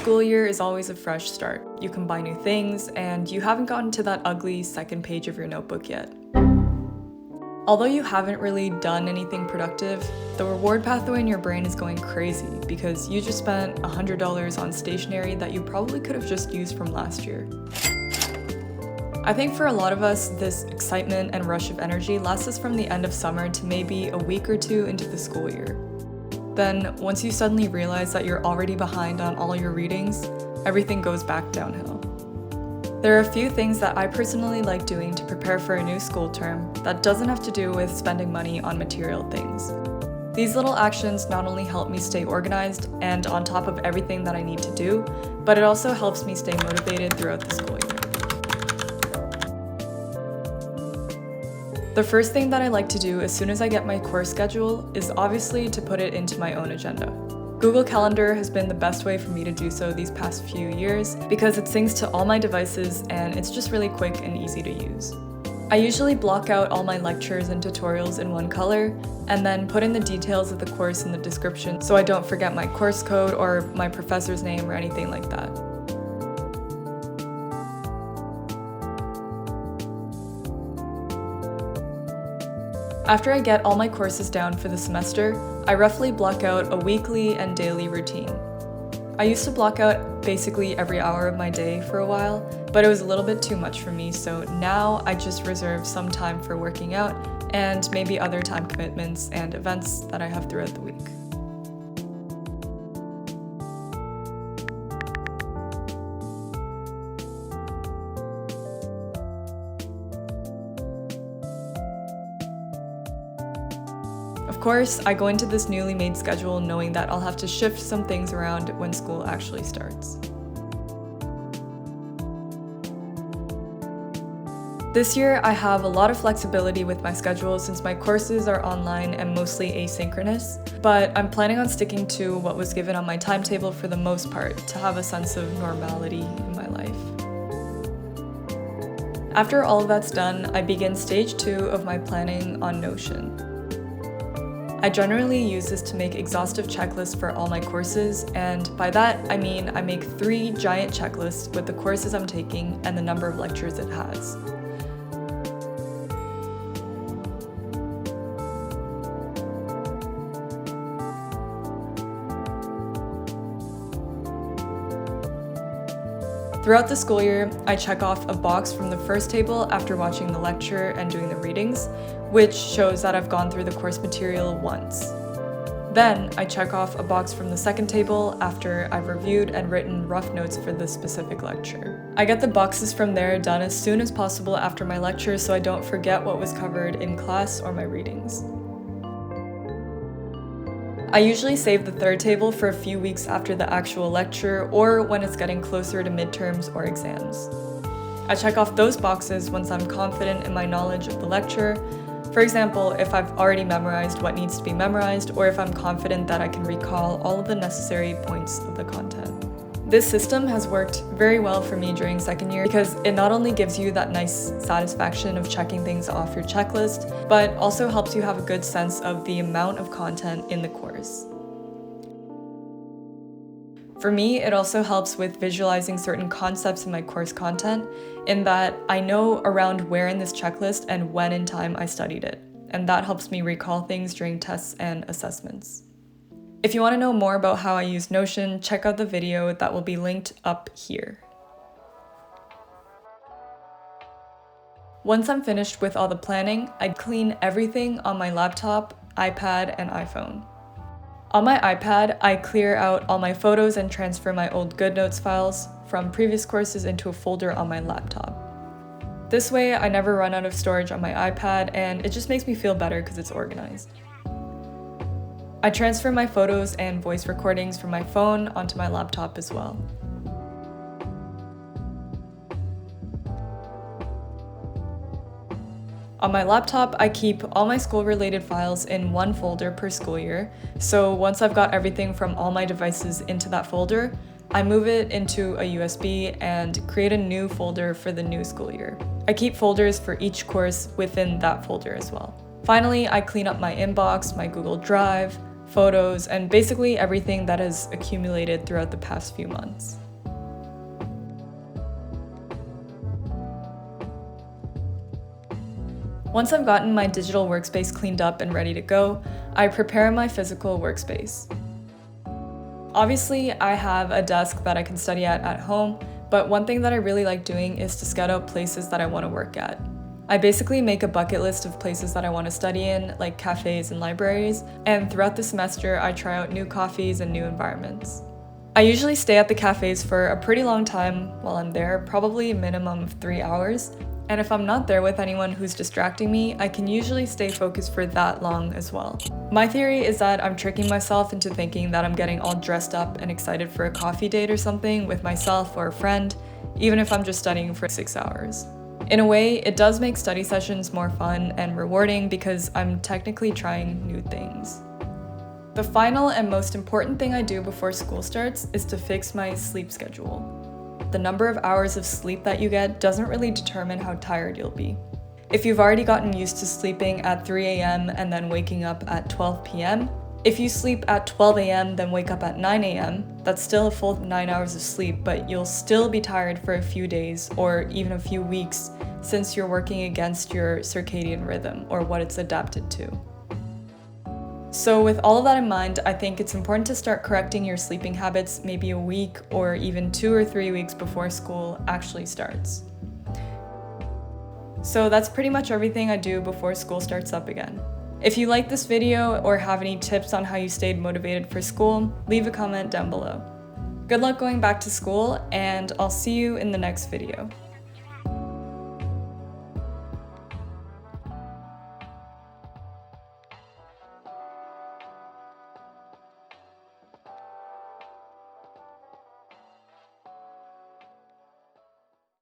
school year is always a fresh start. You can buy new things, and you haven't gotten to that ugly second page of your notebook yet. Although you haven't really done anything productive, the reward pathway in your brain is going crazy because you just spent $100 on stationery that you probably could have just used from last year. I think for a lot of us, this excitement and rush of energy lasts us from the end of summer to maybe a week or two into the school year. Then, once you suddenly realize that you're already behind on all your readings, everything goes back downhill. There are a few things that I personally like doing to prepare for a new school term that doesn't have to do with spending money on material things. These little actions not only help me stay organized and on top of everything that I need to do, but it also helps me stay motivated throughout the school year. The first thing that I like to do as soon as I get my course schedule is obviously to put it into my own agenda. Google Calendar has been the best way for me to do so these past few years because it syncs to all my devices and it's just really quick and easy to use. I usually block out all my lectures and tutorials in one color and then put in the details of the course in the description so I don't forget my course code or my professor's name or anything like that. After I get all my courses down for the semester, I roughly block out a weekly and daily routine. I used to block out basically every hour of my day for a while, but it was a little bit too much for me, so now I just reserve some time for working out and maybe other time commitments and events that I have throughout the week. Of course, I go into this newly made schedule knowing that I'll have to shift some things around when school actually starts. This year, I have a lot of flexibility with my schedule since my courses are online and mostly asynchronous, but I'm planning on sticking to what was given on my timetable for the most part to have a sense of normality in my life. After all of that's done, I begin stage 2 of my planning on Notion. I generally use this to make exhaustive checklists for all my courses, and by that I mean I make 3 giant checklists with the courses I'm taking and the number of lectures it has. Throughout the school year, I check off a box from the first table after watching the lecture and doing the readings, which shows that I've gone through the course material once. Then, I check off a box from the second table after I've reviewed and written rough notes for the specific lecture. I get the boxes from there done as soon as possible after my lecture so I don't forget what was covered in class or my readings. I usually save the third table for a few weeks after the actual lecture or when it's getting closer to midterms or exams. I check off those boxes once I'm confident in my knowledge of the lecture. For example, if I've already memorized what needs to be memorized or if I'm confident that I can recall all of the necessary points of the content. This system has worked very well for me during second year because it not only gives you that nice satisfaction of checking things off your checklist, but also helps you have a good sense of the amount of content in the course. For me, it also helps with visualizing certain concepts in my course content, in that I know around where in this checklist and when in time I studied it, and that helps me recall things during tests and assessments. If you want to know more about how I use Notion, check out the video that will be linked up here. Once I'm finished with all the planning, I clean everything on my laptop, iPad, and iPhone. On my iPad, I clear out all my photos and transfer my old GoodNotes files from previous courses into a folder on my laptop. This way, I never run out of storage on my iPad, and it just makes me feel better because it's organized. I transfer my photos and voice recordings from my phone onto my laptop as well. On my laptop, I keep all my school-related files in one folder per school year, so once I've got everything from all my devices into that folder, I move it into a USB and create a new folder for the new school year. I keep folders for each course within that folder as well. Finally, I clean up my inbox, my Google Drive, photos, and basically everything that has accumulated throughout the past few months. Once I've gotten my digital workspace cleaned up and ready to go, I prepare my physical workspace. Obviously, I have a desk that I can study at home, but one thing that I really like doing is to scout out places that I want to work at. I basically make a bucket list of places that I want to study in, like cafes and libraries, and throughout the semester I try out new coffees and new environments. I usually stay at the cafes for a pretty long time while I'm there, probably a minimum of 3 hours, and if I'm not there with anyone who's distracting me, I can usually stay focused for that long as well. My theory is that I'm tricking myself into thinking that I'm getting all dressed up and excited for a coffee date or something with myself or a friend, even if I'm just studying for 6 hours. In a way, it does make study sessions more fun and rewarding because I'm technically trying new things. The final and most important thing I do before school starts is to fix my sleep schedule. The number of hours of sleep that you get doesn't really determine how tired you'll be. If you've already gotten used to sleeping at 3 a.m. and then waking up at 12 p.m., if you sleep at 12 a.m. then wake up at 9 a.m., that's still a full 9 hours of sleep, but you'll still be tired for a few days or even a few weeks since you're working against your circadian rhythm or what it's adapted to. So with all of that in mind, I think it's important to start correcting your sleeping habits maybe a week or even 2 or 3 weeks before school actually starts. So that's pretty much everything I do before school starts up again. If you like this video or have any tips on how you stayed motivated for school, leave a comment down below. Good luck going back to school, and I'll see you in the next video.